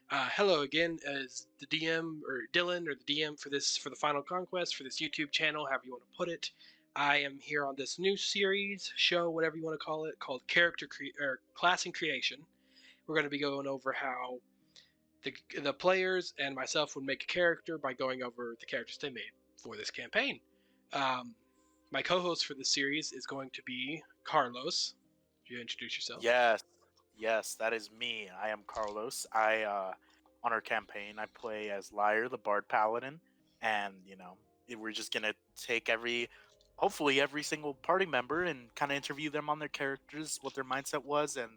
Hello again, as the DM or Dylan or the DM for the Final Conquest for this YouTube channel, however you want to put it. I am here on this new series, show, whatever you want to call it, called Class and Creation. We're going to be going over how the players and myself would make a character by going over the characters they made for this campaign. Um, my co-host for this series is going to be Carlos. Would you introduce yourself? Yes, yes, that is me. I am Carlos. On our campaign, I play as Lyre, the Bard Paladin, and we're just gonna take hopefully every single party member and kind of interview them on their characters, what their mindset was, and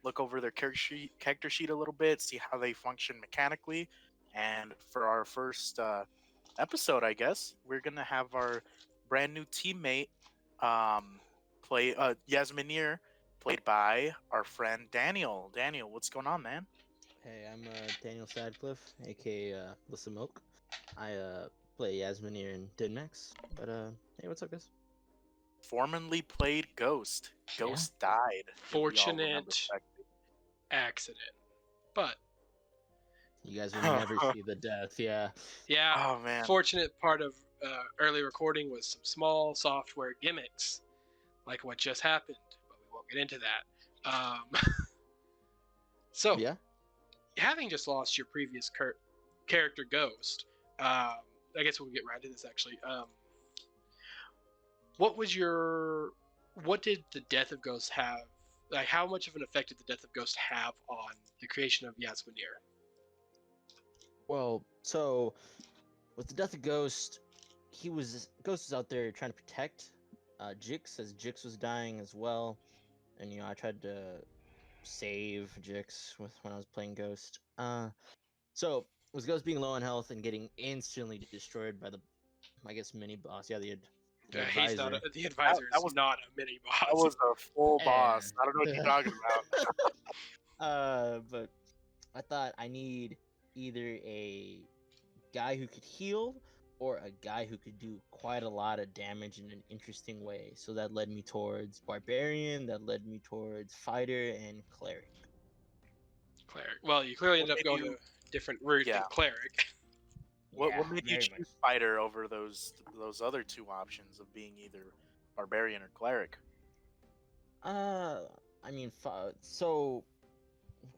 look over their character sheet a little bit, see how they function mechanically. And for our first episode, I guess we're gonna have our brand new teammate play Yasminir, played by our friend Daniel. Daniel, what's going on, man? Hey, I'm Daniel Sadcliffe, aka Lissa Milk. I play Yasminir in Dinmax. But hey, what's up, guys? Formerly played Ghost. Ghost died. if we all remember Fortunate correctly. accident, but You guys will never see the death. Yeah. yeah, Oh man. fortunate part of early recording was some small software gimmicks, like what just happened, but we won't get into that. So, Yeah. having just lost your previous character Ghost, I guess we'll get right to this actually. What did the death of Ghost have? Like, how much of an effect did the death of Ghost have on the creation of Yasminir? Well, so with the death of Ghost Ghost was out there trying to protect Jix, as Jix was dying as well, and I tried to save Jix when I was playing Ghost. So was Ghost being low on health and getting instantly destroyed by the, I guess, mini boss. Yeah, the He's not advisor. the advisor. That Is was- not a mini boss. That was a full boss. I don't know what you're talking about. But I thought I need either a guy who could heal or a guy who could do quite a lot of damage in an interesting way. So that led me towards barbarian, that led me towards fighter and cleric. Cleric. Well, you clearly What ended up made going you- a different route Yeah. than cleric. What made you very choose fighter over those other two options of being either barbarian or cleric? I mean, so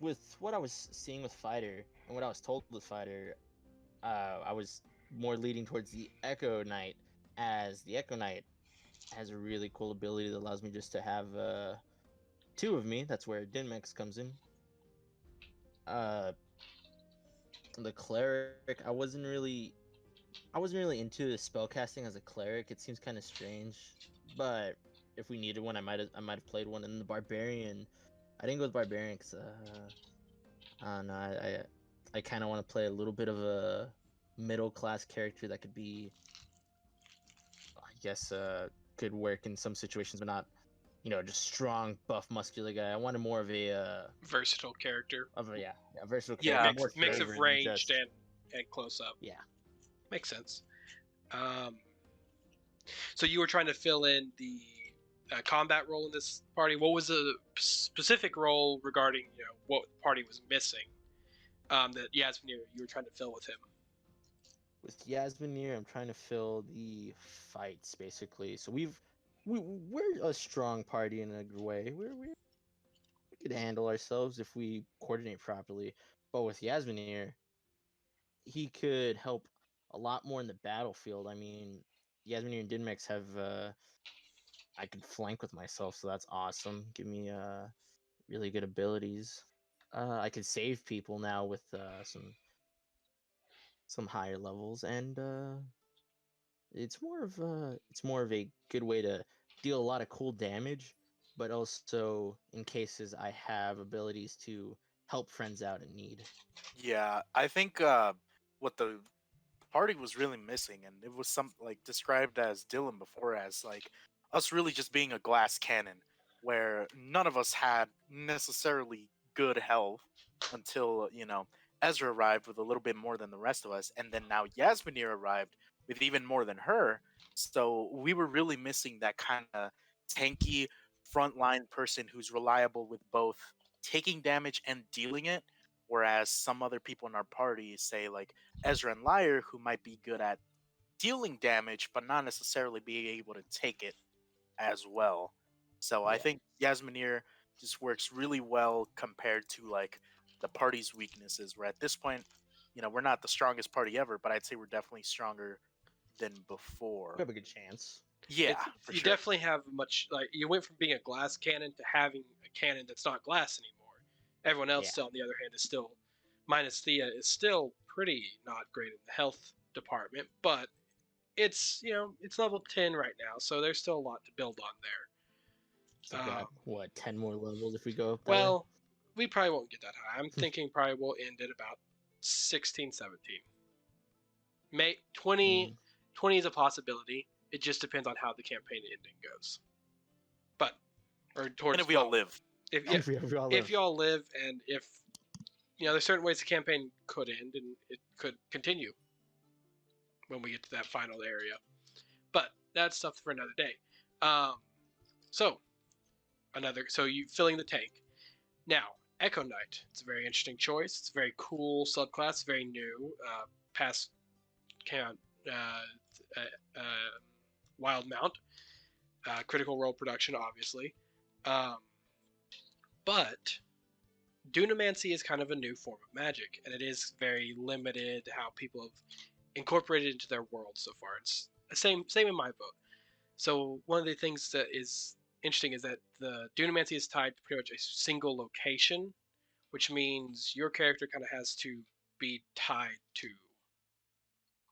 with what I was seeing with fighter and what I was told with fighter, I was more leading towards the Echo Knight, as the Echo Knight has a really cool ability that allows me just to have two of me. That's where Dinmex comes in. The cleric, I wasn't really into spellcasting as a cleric. It seems kind of strange, but if we needed one, I might have played one. And the barbarian, I didn't go with barbarian because I don't know. I kind of want to play a little bit of a middle class character that could be, I guess, could work in some situations, but not, just strong, buff, muscular guy. I wanted more of a Versatile character. versatile Yeah, character. more Mix of flavor than ranged just- and close up. yeah. Makes sense. So you were trying to fill in the combat role in this party. What was the specific role regarding what the party was missing that Yasminir you were trying to fill with him? With Yasminir, I'm trying to fill the fights basically. So we're a strong party in a good way. We could handle ourselves if we coordinate properly. But with Yasminir, he could help a lot more in the battlefield. I mean, Yasminir and Dinmex have I could flank with myself, so that's awesome. Give me really good abilities. I could save people now with some higher levels, and it's more of a good way to deal a lot of cool damage, but also in cases I have abilities to help friends out in need. Yeah, I think what the party was really missing, and it was like described as Dylan before as like us really just being a glass cannon, where none of us had necessarily good health until Ezra arrived with a little bit more than the rest of us, and then now Yasminir arrived with even more than her. So we were really missing that kind of tanky frontline person who's reliable with both taking damage and dealing it. Whereas some other people in our party, say like Ezra and Lyre, who might be good at dealing damage, but not necessarily being able to take it as well. So I Yeah. think Yasminir just works really well compared to like the party's weaknesses. Where at this point, we're not the strongest party ever, but I'd say we're definitely stronger than We before. have a good chance. Yeah, for You sure. definitely have much like you went from being a glass cannon to having a cannon that's not glass anymore. Everyone Yeah. else, on the other hand, is still minus Thea is still pretty not great in the health department, but it's level 10 right now, so there's still a lot to build on So there. we got what 10 more levels if we go up that way. Well, we probably won't get that high. I'm thinking probably we'll end at about 16, 17. May 20, Mm. 20 is a possibility. It just depends on how the campaign ending goes. But or And towards if we all live, if If we all if live. y'all live and if there's certain ways the campaign could end and it could continue when we get to that final area. But that's stuff for another day. Um, so you filling the tank. Now, Echo Knight. It's a very interesting choice. It's a very cool subclass, very new. Past count uh, Wild Mount. Critical Role production, obviously. Um, but Dunamancy is kind of a new form of magic, and it is very limited how people have incorporated it into their world so far. It's the same in my vote. So one of the things that is interesting is that the Dunamancy is tied to pretty much a single location, which means your character kind of has to be tied to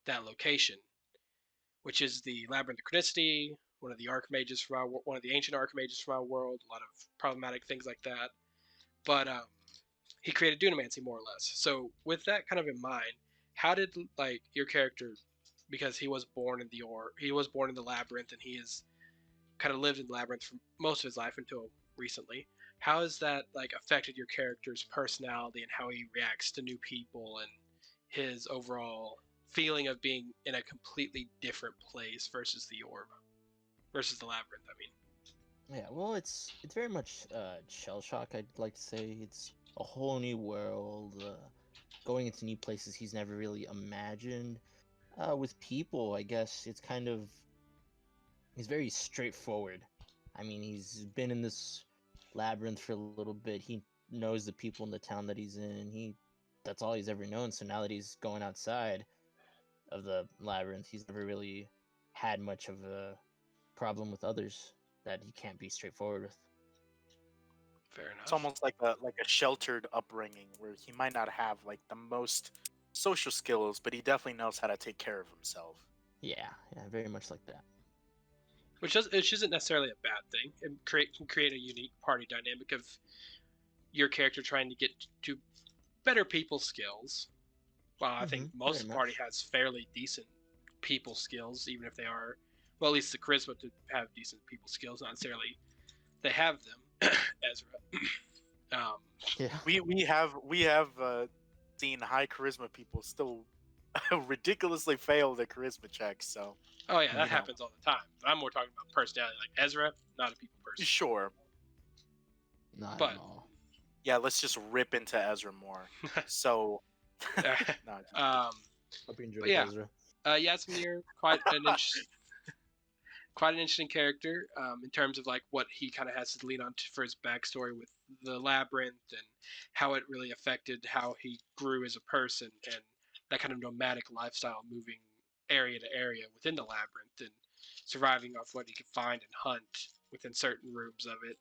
that location, which is the Labyrinth of Chronicity, one of the archmages from one of the ancient archmages from our world. A lot of problematic things like that, but he created Dunamancy more or less. So with that kind of in mind, how did like your character, because he was born in the labyrinth, and he has kind of lived in the labyrinth for most of his life until recently. How has that like affected your character's personality and how he reacts to new people and his overall feeling of being in a completely different place versus the orb, versus the labyrinth? I mean, Yeah, well, it's very much shell shock. I'd like to say it's a whole new world, going into new places he's never really imagined. With people, I guess it's kind of he's very straightforward. I mean, he's been in this labyrinth for a little bit. He knows the people in the town that he's in. That's all he's ever known. So now that he's going outside of the labyrinth, he's never really had much of a problem with others that he can't be straightforward with. fair it's enough. almost like a sheltered upbringing where he might not have like the most social skills, but he definitely knows how to take care of himself. Yeah, very much like that. Which isn't necessarily a bad thing. It can create a unique party dynamic of your character trying to get to better people skills. Well, I think most Very of the party much. has fairly decent people skills, even if they are, well, at least the charisma to have decent people skills. Not necessarily they have them, Ezra. um, Yeah. We have seen high charisma people still ridiculously fail the charisma checks. So oh yeah, that you know, happens all the time. But I'm more talking about personality. Like Ezra, not a people person. sure, Not at But all. yeah, let's just rip into Ezra more. So, no, um, Hope you but enjoyed yeah, Ezra. Yasminir, quite an interesting character in terms of like what he kind of has to lean on for his backstory with the labyrinth and how it really affected how he grew as a person and that kind of nomadic lifestyle, moving area to area within the labyrinth and surviving off what he could find and hunt within certain rooms of it.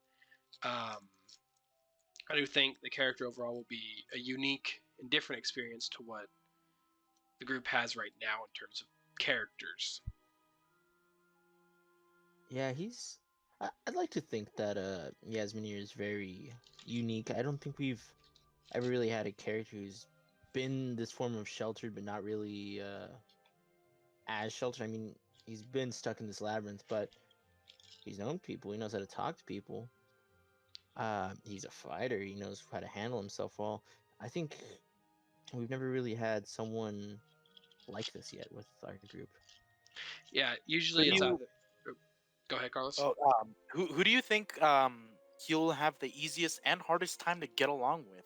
Um, I do think the character overall will be a unique and different experience to what the group has right now in terms of characters. Yeah, I'd like to think that Yasminir is very unique. I don't think we've ever really had a character who's been this form of sheltered, but not really as sheltered. I mean, he's been stuck in this labyrinth, but he's known people. He knows how to talk to people. He's a fighter. He knows how to handle himself well. I think we've never really had someone like this yet with our group. Yeah, who usually do it's you? either. Go ahead, Carlos. Oh, who do you think he'll have the easiest and hardest time to get along with?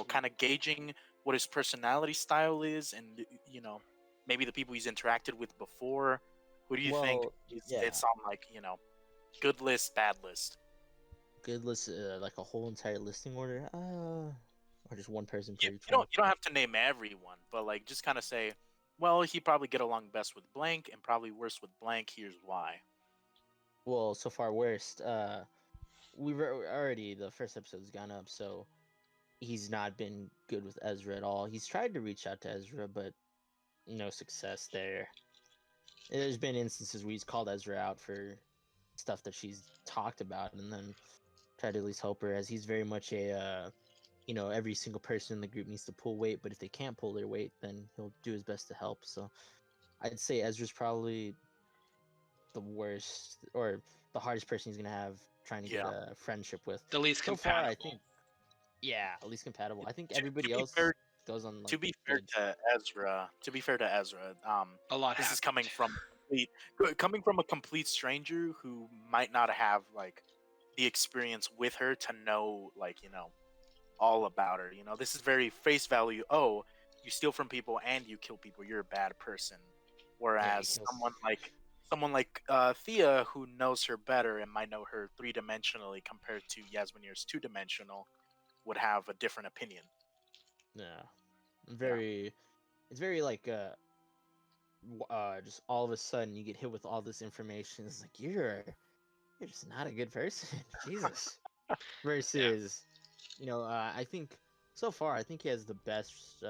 kind of gauging what his personality style is, and maybe the people he's interacted with before. Who do you think Well, yeah, it's on, like, good list, bad list? good list, like a whole entire listing order, or just one person You, for each you one. don't you don't have to name everyone, but like just kind of say, well, he probably get along best with blank and probably worse with blank. Here's why. Well, so far worst. We've already the first episode's gone up, so he's not been good with Ezra at all. He's tried to reach out to Ezra, but no success there. There's been instances where he's called Ezra out for stuff that she's talked about, and then tried to at least help her, as he's very much a every single person in the group needs to pull weight, but if they can't pull their weight, then he'll do his best to help. So I'd say Ezra's probably the worst or the hardest person he's gonna have trying to get Yeah. a friendship with. The least So far, I compatible. think, yeah, at least compatible. I think To everybody be else fair, goes on to like be fair good. to Ezra, A lot this is happened. coming from a complete stranger who might not have like the experience with her to know, like, all about her. This is very face value. Oh, you steal from people and you kill people. You're a bad person. Yeah, he Whereas kills. someone like Thea, who knows her better and might know her three-dimensionally compared to Yasminir's two-dimensional, would have a different opinion. Yeah, Yeah. very. It's very like just all of a sudden you get hit with all this information. It's like you're just not a good person. Jesus. Yeah. Versus, I think so far I think he has the best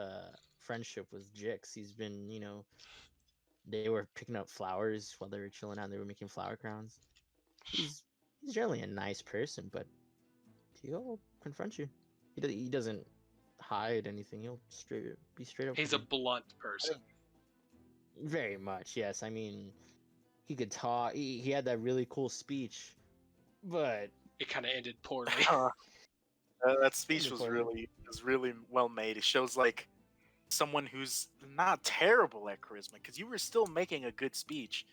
friendship with Jix. He's been, they were picking up flowers while they were chilling out. And they were making flower crowns. He's he's generally a nice person, but he'll confront you. He doesn't hide anything. He'll be straight up with He's a you. blunt I person. think very much, yes. I mean, he could talk. He had that really cool speech, but It kind of ended poorly. That speech ended was poorly. really well made. It shows like someone who's not terrible at charisma, because you were still making a good speech,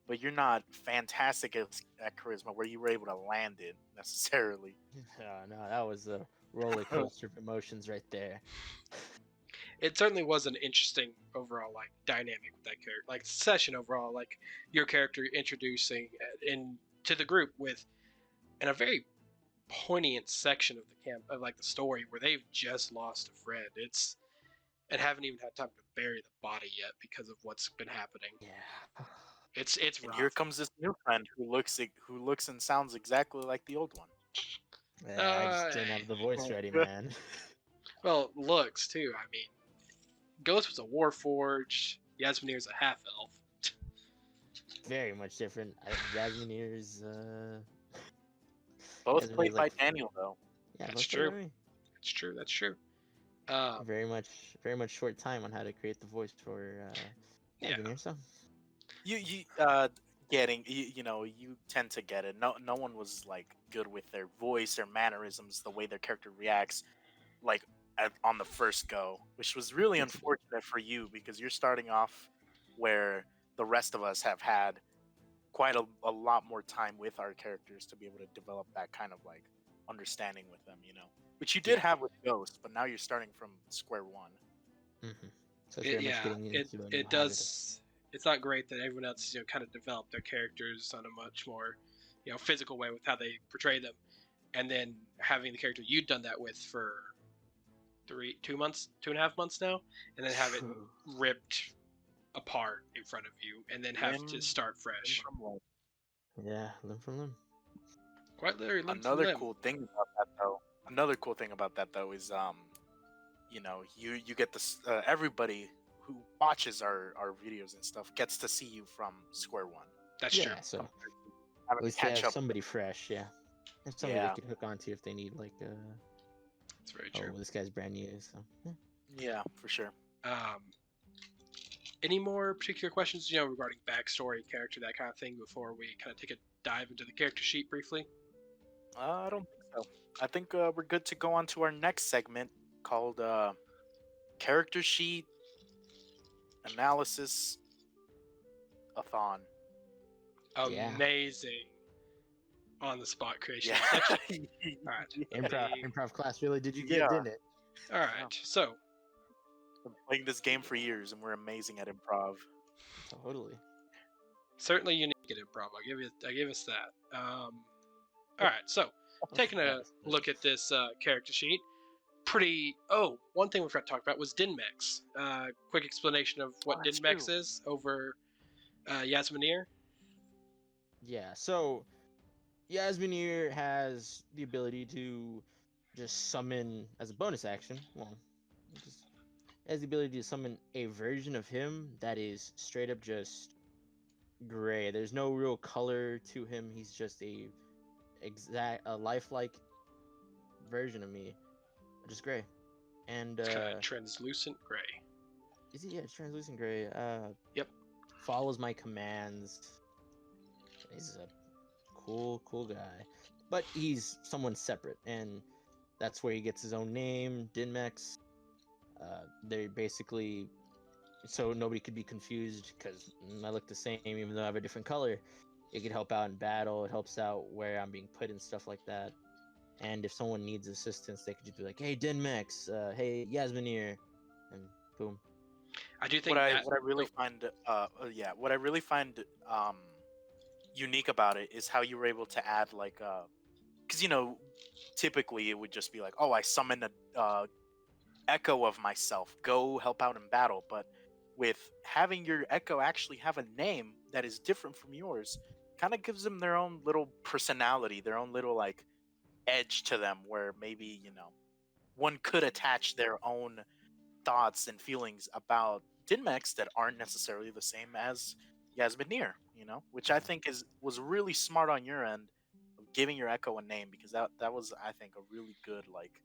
but you're not fantastic at charisma where you were able to land it necessarily. No, that was a roller coaster of emotions right there. It certainly was an interesting overall like dynamic with that character, like session overall, like your character introducing in to the group with in a very poignant section of the camp of like the story where they've just lost a friend. It's and haven't even had time to bury the body yet because of what's been happening. Yeah. It's And here rough. comes this new friend who looks and sounds exactly like the old one. Yeah, I just didn't have the voice ready, man. Well, looks too. I mean, Ghost was a warforged. Yasminir's a half elf. Very much different. Yasminir's Both Yasminir's played by like, Daniel, though. yeah, That's both played true. by me. That's true. That's true. Um, Very much short time on how to create the voice for yeah. Yasminir. So You getting you tend to get it. No one was like good with their voice, their mannerisms, the way their character reacts, like on the first go, which was really that's unfortunate for you because you're starting off where the rest of us have had quite a lot more time with our characters to be able to develop that kind of like understanding with them, which you did Yeah. have with Ghost, but now you're starting from square one. so it's very much Yeah. getting It into a new it habit. does. It's not great that everyone else kind of developed their characters on a much more physical way with how they portray them, and then having the character you'd done that with for 2 months, 2.5 months now, and then have it ripped apart in front of you, and then have to Limb, start limb fresh. from limb. Yeah, limb from limb. Quite literally, limb from Another limb. cool thing about that though. Another cool thing about that though is you get this everybody who watches our videos and stuff gets to see you from square one. That's Yeah, true. so Having at to least they catch have up. somebody fresh. Yeah, have somebody Yeah, they could hook onto if they need like That's very oh, true. this guy's brand new. So yeah. yeah, for sure. Um, any more particular questions, regarding backstory, character, that kind of thing, before we kind of take a dive into the character sheet briefly? I don't think so. I think we're good to go on to our next segment called character sheet analysis a-thon. Yeah. Amazing on the spot creation Yeah. section. All right. Improv class really did you get, Yeah. didn't it? All right, so Been playing this game for years, and we're amazing at improv. Totally. certainly unique at improv. I give us that. All right, so taking a Yes. look at this character sheet, pretty. Oh, one thing we forgot to talk about was Dinmex. Quick explanation of Oh, what that's Dinmex true. is over Yasminir. Yeah. So Yasminir has the ability to just summon as a bonus action. Well, just has the ability to summon a version of him that is straight up just gray. There's no real color to him. He's just a lifelike version of me, just gray. And It's kind of translucent gray. is he? Yeah, it's translucent gray. Yep. Follows my commands. He's a cool guy, but he's someone separate, and that's where he gets his own name, Dinmex. They're basically so nobody could be confused because I look the same, even though I have a different color. It could help out in battle. It helps out where I'm being put and stuff like that. And if someone needs assistance, they could just be like, "Hey, Dinmex, hey, Yasminir," and boom. I do What think I that. what I really Oh, find yeah, what I really find unique about it is how you were able to add like because typically it would just be like, oh, I summon a echo of myself, go help out in battle. But with having your echo actually have a name that is different from yours, kind of gives them their own little personality, their own little like edge to them, where maybe one could attach their own thoughts and feelings about Dinmex that aren't necessarily the same as Yasminir, which I think is was really smart on your end of giving your echo a name, because that was, I think, a really good like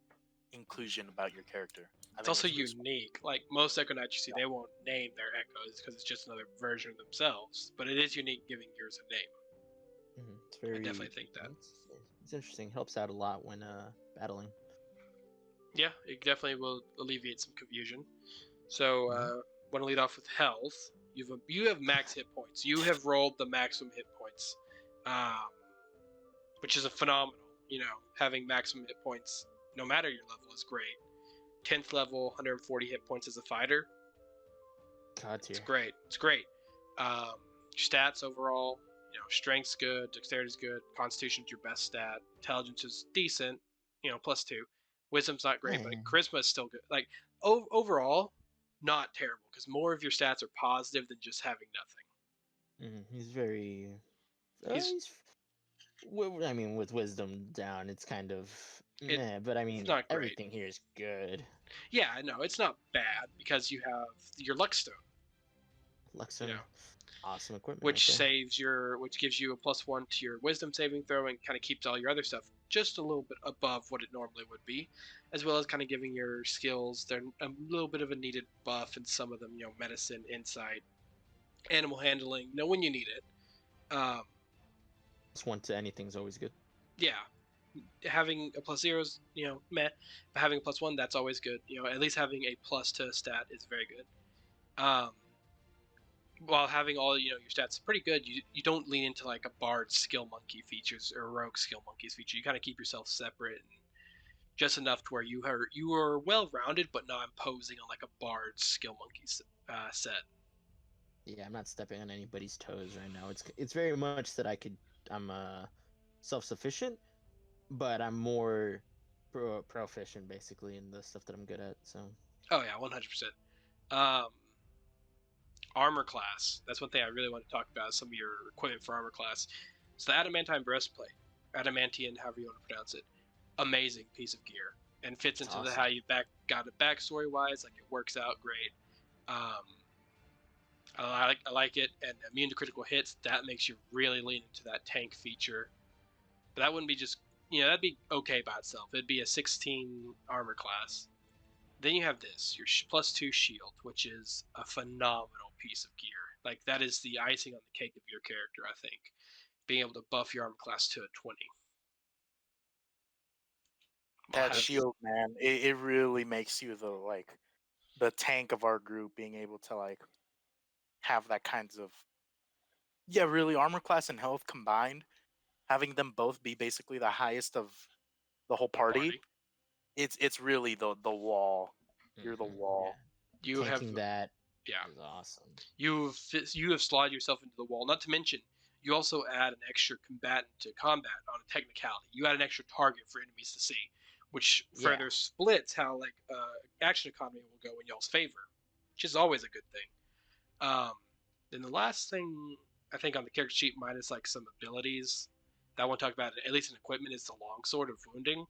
inclusion about your character. I it's think also that's really smart. unique. Like most Echo Knights you see, Yeah. they won't name their echoes because it's just another version of themselves. But it is unique giving yours a name. It's I very definitely think that. it's interesting. Helps out a lot when battling. Yeah, it definitely will alleviate some confusion. So, Mhm. want to lead off with health. You have max hit points. You have rolled the maximum hit points, um, which is a phenomenal. Having maximum hit points, no matter your level, is great. 10th level, 140 hit points as a fighter. God It's tier. great. It's great. Stats overall, strength's good, dexterity's good, constitution's your best stat, intelligence is decent, +2. Wisdom's not great, but Yeah. charisma is still good. Like overall, not terrible because more of your stats are positive than just having nothing. He's very. He's He's. I mean, with wisdom down, it's kind of it. meh. But I It's mean, not great. everything here is good. Yeah, no, it's not bad because you have your luck stone. Like You some know, awesome equipment right which there. which gives you a +1 to your wisdom saving throw and kind of keeps all your other stuff just a little bit above what it normally would be, as well as kind of giving your skills they're a little bit of a needed buff in some of them. Medicine, insight, animal handling. Know when you need it. Um, Plus one to anything's always good. yeah, having a +0 is meh, but having a +1 that's always good. At least having a plus to a stat is very good. Um, while having all your stats pretty good, you don't lean into like a bard skill monkey features or rogue skill monkeys feature. You kind of keep yourself separate and just enough to where you are well rounded, but not imposing on like a bard skill monkey set. Yeah, I'm not stepping on anybody's toes right now. It's very much that I'm self sufficient, but I'm more proficient basically in the stuff that I'm good at. So Oh yeah, 100%. Um, armor class. That's one thing I really want to talk about. Some of your equipment for armor class. So the adamantine breastplate, adamantine, however you want to pronounce it, amazing piece of gear and fits it's into the awesome. how you got it backstory wise. Like it works out great. Um, I like it, and immune to critical hits. That makes you really lean into that tank feature. But that wouldn't be just that'd be okay by itself. It'd be a 16 armor class. Then you have this your +2 shield, which is a phenomenal piece of gear. Like that is the icing on the cake of your character. I think being able to buff your armor class to a 20. While That have That's shield, man, it really makes you the tank of our group, being able to like have that kinds of, yeah, really armor class and health combined, having them both be basically the highest of the whole the party party. it's really the wall. You're the wall. Yeah, You have tanking that yeah. is awesome. You have slid yourself into the wall. Not to mention, you also add an extra combatant to combat on a technicality. You add an extra target for enemies to see, which Yeah, further splits how like action economy will go in y'all's favor, which is always a good thing. Um, then the last thing I think on the character sheet, minus like some abilities that I want to talk about, at least in equipment, is the longsword of wounding.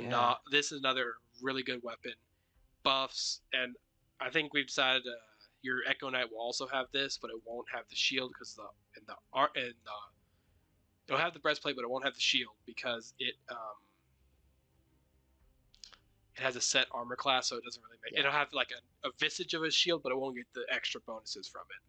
yeah. This is another really good weapon. Buffs, and I think we've decided your Echo Knight will also have this, but it won't have the shield because the art and it'll have the breastplate, but it won't have the shield because it has a set armor class, so it doesn't really make. Yeah. It'll have like a visage of a shield, but it won't get the extra bonuses from it.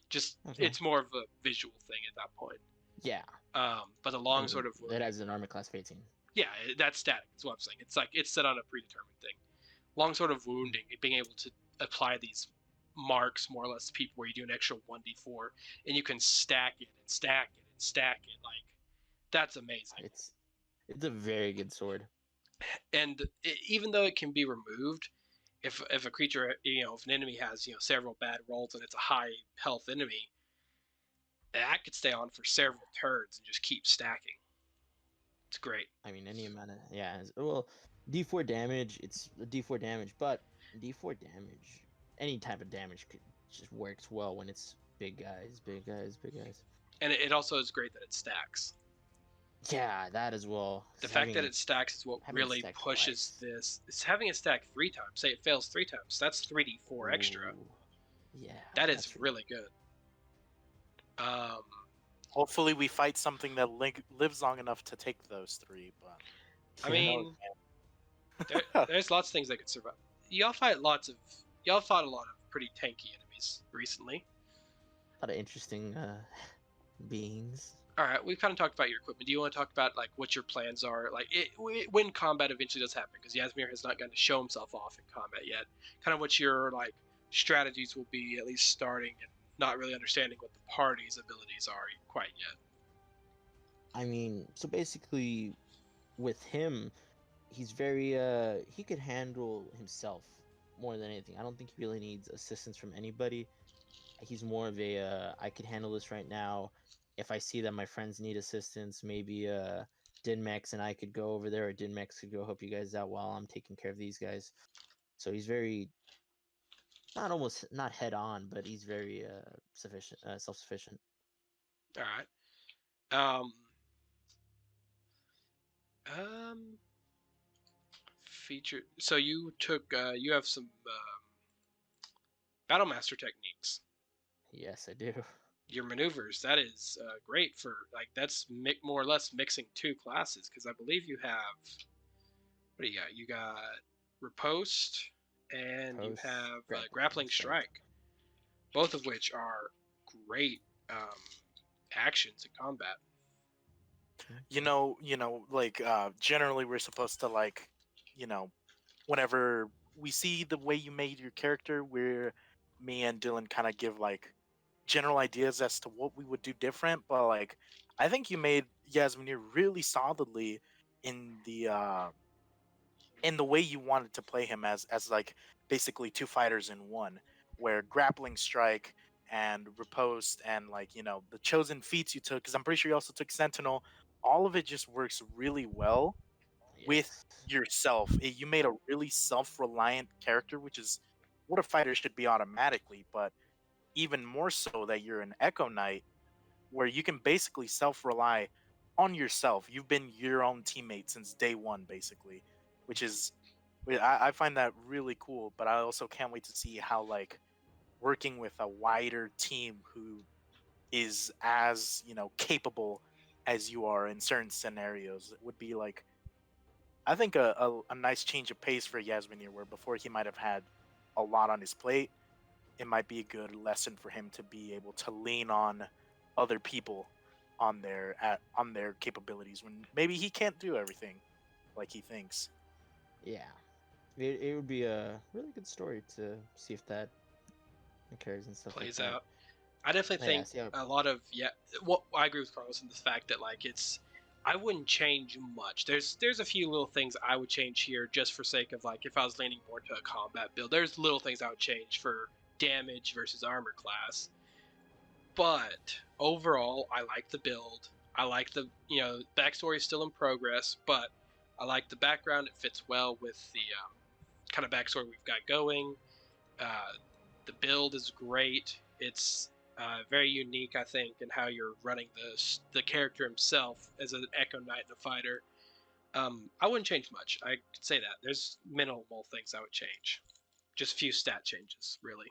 Just Okay. it's more of a visual thing at that point. Yeah. But the I long mean, sort of it has an armor class of 18. yeah, that's static. That's what I'm saying. It's like it's set on a predetermined thing. Long sort of wounding, being able to apply these marks more or less to people where you do an extra 1d4 and you can stack it and stack it and stack it. Like that's amazing. It's a very good sword. And even though it can be removed, if a creature, if an enemy has several bad rolls and it's a high health enemy, that could stay on for several turns and just keep stacking. It's great. I mean, any amount of well, D4 damage. It's a D4 damage, but D4 damage, any type of damage, just works well when it's big guys, big guys, big guys. And it also is great that it stacks. Yeah, that as well. The fact that it stacks is what really pushes twice. this. It's having it stack 3 times. Say it fails 3 times. That's 3d4 extra. Ooh, yeah, That is really good. Hopefully, we fight something that lives long enough to take those 3. But I mean, there's lots of things that could survive. Y'all fought a lot of pretty tanky enemies recently. A lot of interesting beings. All right, we've kind of talked about your equipment. Do you want to talk about like what your plans are, like when combat eventually does happen? Because Yasminir has not gotten to show himself off in combat yet. Kind of what your like strategies will be, at least starting, and not really understanding what the party's abilities are quite yet. I mean, so basically, with him, he's very he could handle himself more than anything. I don't think he really needs assistance from anybody. He's more of a I could handle this right now. If I see that my friends need assistance, maybe Dinmex and I could go over there, or Dinmex could go help you guys out while I'm taking care of these guys. So he's very not head on, but he's very self sufficient. All right. Feature. So you took you have some battle master techniques. Yes, I do. Your maneuvers, that is great for like that's more or less mixing 2 classes, because I believe you have what do you got? You got riposte and you have grappling strike, both of which are great actions in combat. Like generally we're supposed to like, whenever we see the way you made your character, me and Dylan kind of give like general ideas as to what we would do different. But like, I think you made Yasminir really solidly in the way you wanted to play him as like basically 2 fighters in one, where grappling strike and riposte and like the chosen feats you took, because I'm pretty sure you also took Sentinel. All of it just works really well with Yes. yourself. You made a really self-reliant character, which is what a fighter should be automatically, but even more so that you're an Echo Knight, where you can basically self-rely on yourself. You've been your own teammate since day one, basically, which is I find that really cool. But I also can't wait to see how like working with a wider team who is as capable as you are in certain scenarios. It would be like, I think a nice change of pace for Yasminir, where before he might have had a lot on his plate. It might be a good lesson for him to be able to lean on other people on their capabilities when maybe he can't do everything like he thinks. Yeah, it would be a really good story to see if that occurs and stuff Plays like that. out. I definitely think Yeah, a lot of well, I agree with Carlos in the fact that like it's I wouldn't change much. There's a few little things I would change here just for sake of like if I was leaning more to a combat build. There's little things I would change for damage versus armor class. But overall, I like the build. I like the backstory is still in progress, but I like the background. It fits well with the kind of backstory we've got going. The build is great. It's very unique, I think, in how you're running the character himself as an Echo Knight and a fighter. I wouldn't change much. I could say that. There's minimal things I would change. Just a few stat changes, really.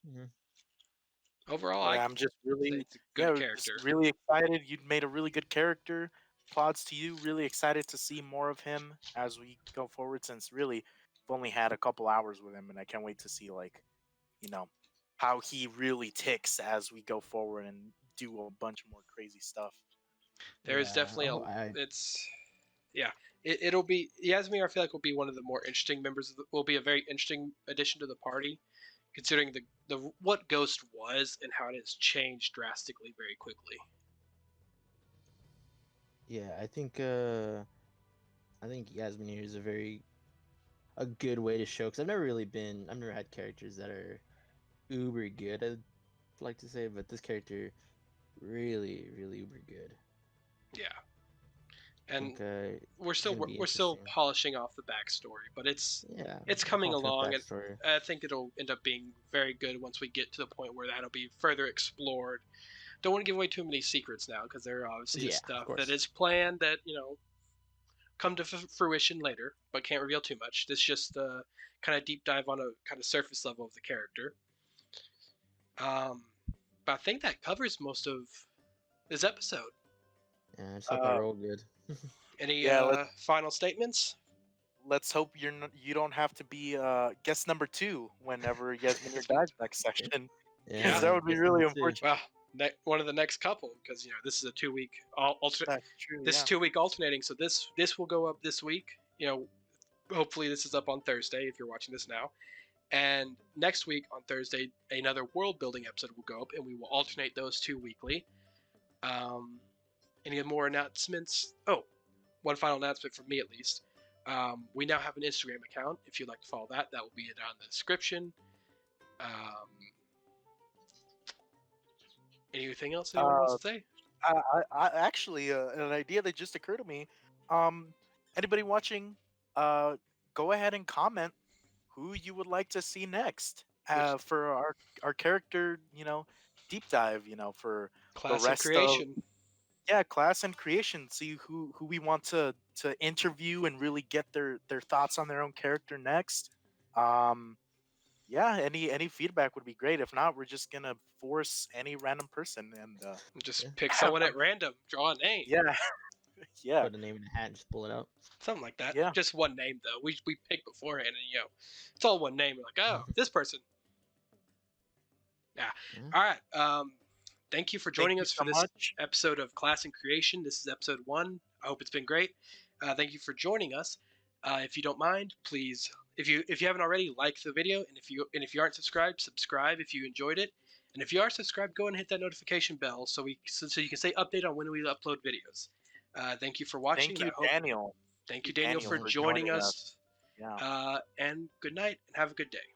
Mhm. Overall, Yeah, I I'm just say really, it's a good just character. really excited. You made a really good character. Applauds to you. Really excited to see more of him as we go forward. Since really, I've only had a couple hours with him, and I can't wait to see like, you know, how he really ticks as we go forward and do a bunch more crazy stuff. There is Yeah. definitely Oh, a. It's yeah. It'll be Yasminir. I feel like will be one of the more interesting members. Will be a very interesting addition to the party, considering the what Ghost was and how it has changed drastically very quickly. yeah. I think Yasminir is a good way to show because I've never had characters that are uber good. I'd like to say, but this character really uber good. Yeah, I and think it's gonna be we're still interesting. polishing off the backstory, but Yeah, it's I'm coming confident along, and backstory. I think it'll end up being very good once we get to the point where that'll be further explored. Don't want to give away too many secrets now because there obviously is Yeah, of stuff that course. is planned that come to fruition later, but can't reveal too much. This is just a kind of deep dive on a kind of surface level of the character. Um, but I think that covers most of this episode. Yeah, I just hope I Uh, roll good. Any yeah, final statements? let's hope you don't have to be guest number two whenever Yasmin dies next session, because Yeah. Yeah, that would be guess number really two. unfortunate. Well, one of the next couple because this is a 2 week alternate. That's true. This is Yeah. 2 week alternating, so this will go up this week. Hopefully this is up on Thursday if you're watching this now. And next week on Thursday, another world building episode will go up, and we will alternate those two weekly. Any more announcements? Oh, one final announcement from me at least. We now have an Instagram account. If you'd like to follow that, that will be down in the description. Anything else anyone wants Uh, to say? I actually an idea that just occurred to me. Um, Anybody watching, uh, go ahead and comment who you would like to see next Which for our character, deep dive, for the class and rest of creation? class and creation. See who we want to interview and really get their thoughts on their own character next. Um, yeah, any feedback would be great. If not, we're just gonna force any random person and Yeah, Just pick have someone them. at random, draw a name, Yeah, yeah, put a name in a hat and just pull it out. something like that. yeah. Just one name though. We pick beforehand, and it's all one name. We're like, oh, this person. Yeah. Yeah. All right. Thank you for Thank joining you us for so this much. episode of Class and Creation. This is episode 1. I hope it's been great. Thank you for joining us. If you don't mind, please, if you haven't already, like the video, and if you aren't subscribed, subscribe if you enjoyed it. And if you are subscribed, go and hit that notification bell so you can stay updated on when we upload videos. Thank you for watching, Thank and I you, hope Daniel. thank you, Thank you, Daniel, Daniel, for Yeah. for joining joining us. us. Yeah. And good night, and have a good day.